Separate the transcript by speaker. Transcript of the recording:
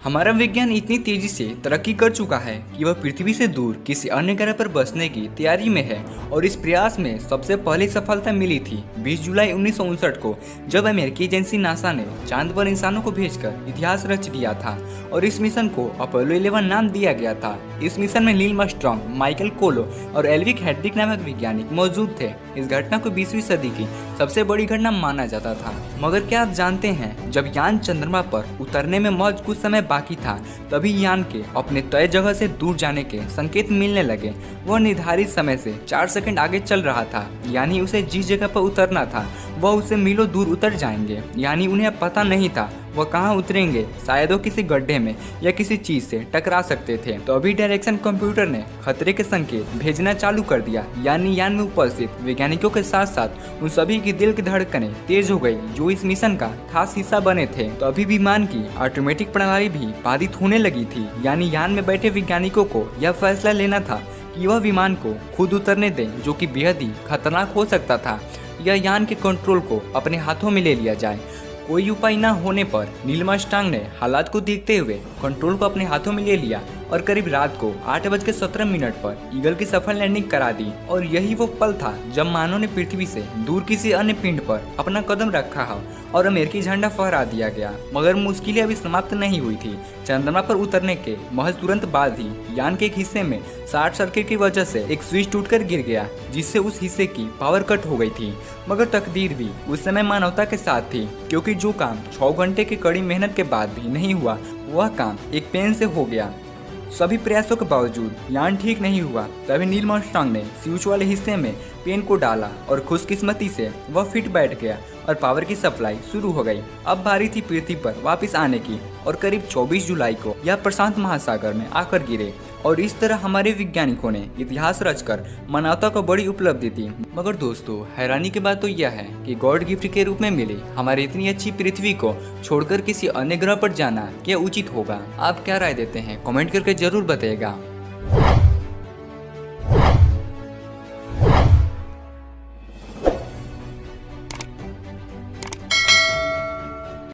Speaker 1: हमारा विज्ञान इतनी तेजी से तरक्की कर चुका है कि वह पृथ्वी से दूर किसी अन्य ग्रह पर बसने की तैयारी में है और इस प्रयास में सबसे पहली सफलता मिली थी 20 जुलाई 1959 को, जब अमेरिकी एजेंसी नासा ने चांद पर इंसानों को भेजकर इतिहास रच दिया था और इस मिशन को अपोलो 11 नाम दिया गया था। इस मिशन में नील आर्मस्ट्रांग, माइकल कोलो और एल्विक हेड्रिक नामक वैज्ञानिक मौजूद थे। इस घटना को 20वीं सदी की सबसे बड़ी घटना माना जाता था। मगर क्या आप जानते हैं, जब यान चंद्रमा पर उतरने में महज कुछ समय बाकी था, तभी यान के अपने तय जगह से दूर जाने के संकेत मिलने लगे। वह निर्धारित समय से 4 सेकंड आगे चल रहा था, यानी उसे जिस जगह पर उतरना था वह उससे मीलों दूर उतर जाएंगे। यानी उन्हें पता नहीं था वह कहाँ उतरेंगे, शायद वो किसी गड्ढे में या किसी चीज से टकरा सकते थे। तो अभी डायरेक्शन कंप्यूटर ने खतरे के संकेत भेजना चालू कर दिया। यानी यान में उपस्थित वैज्ञानिकों के साथ साथ उन सभी की दिल की धड़कनें तेज हो गई जो इस मिशन का खास हिस्सा बने थे। तो अभी विमान की ऑटोमेटिक प्रणाली भी बाधित होने लगी थी। यानी यान में बैठे वैज्ञानिकों को यह फैसला लेना था कि वह विमान को खुद उतरने दें, जो कि बेहद ही खतरनाक हो सकता था, या यान के कंट्रोल को अपने हाथों में ले लिया जाए। कोई उपाय न होने पर नील आर्मस्ट्रांग ने हालात को देखते हुए कंट्रोल को अपने हाथों में ले लिया और करीब रात को 8:17 पर ईगल की सफल लैंडिंग करा दी। और यही वो पल था जब मानव ने पृथ्वी से दूर किसी अन्य पिंड पर अपना कदम रखा हो और अमेरिकी झंडा फहरा दिया गया। मगर मुश्किलें अभी समाप्त नहीं हुई थी। चंद्रमा पर उतरने के महज तुरंत बाद ही यान के एक हिस्से में शॉर्ट सर्किट की वजह से एक स्विच टूटकर गिर गया, जिससे उस हिस्से की पावर कट हो गई थी। मगर तकदीर भी उस समय मानवता के साथ थी, क्योंकि जो काम 6 घंटे की कड़ी मेहनत के बाद भी नहीं हुआ, वह काम एक पेन से हो गया। सभी प्रयासों के बावजूद यान ठीक नहीं हुआ। तभी नील आर्मस्ट्रांग ने स्विच वाले हिस्से में पेन को डाला और खुशकिस्मती से वह फिट बैठ गया और पावर की सप्लाई शुरू हो गई। अब बारी थी पृथ्वी पर वापस आने की और करीब 24 जुलाई को यह प्रशांत महासागर में आकर गिरे। और इस तरह हमारे वैज्ञानिकों ने इतिहास रचकर मानवता को बड़ी उपलब्धि दी। मगर दोस्तों, हैरानी की बात तो यह है कि गॉड गिफ्ट के रूप में मिली हमारी इतनी अच्छी पृथ्वी को छोड़कर किसी अन्य ग्रह पर जाना क्या उचित होगा? आप क्या राय देते हैं? कमेंट करके जरूर बताइएगा।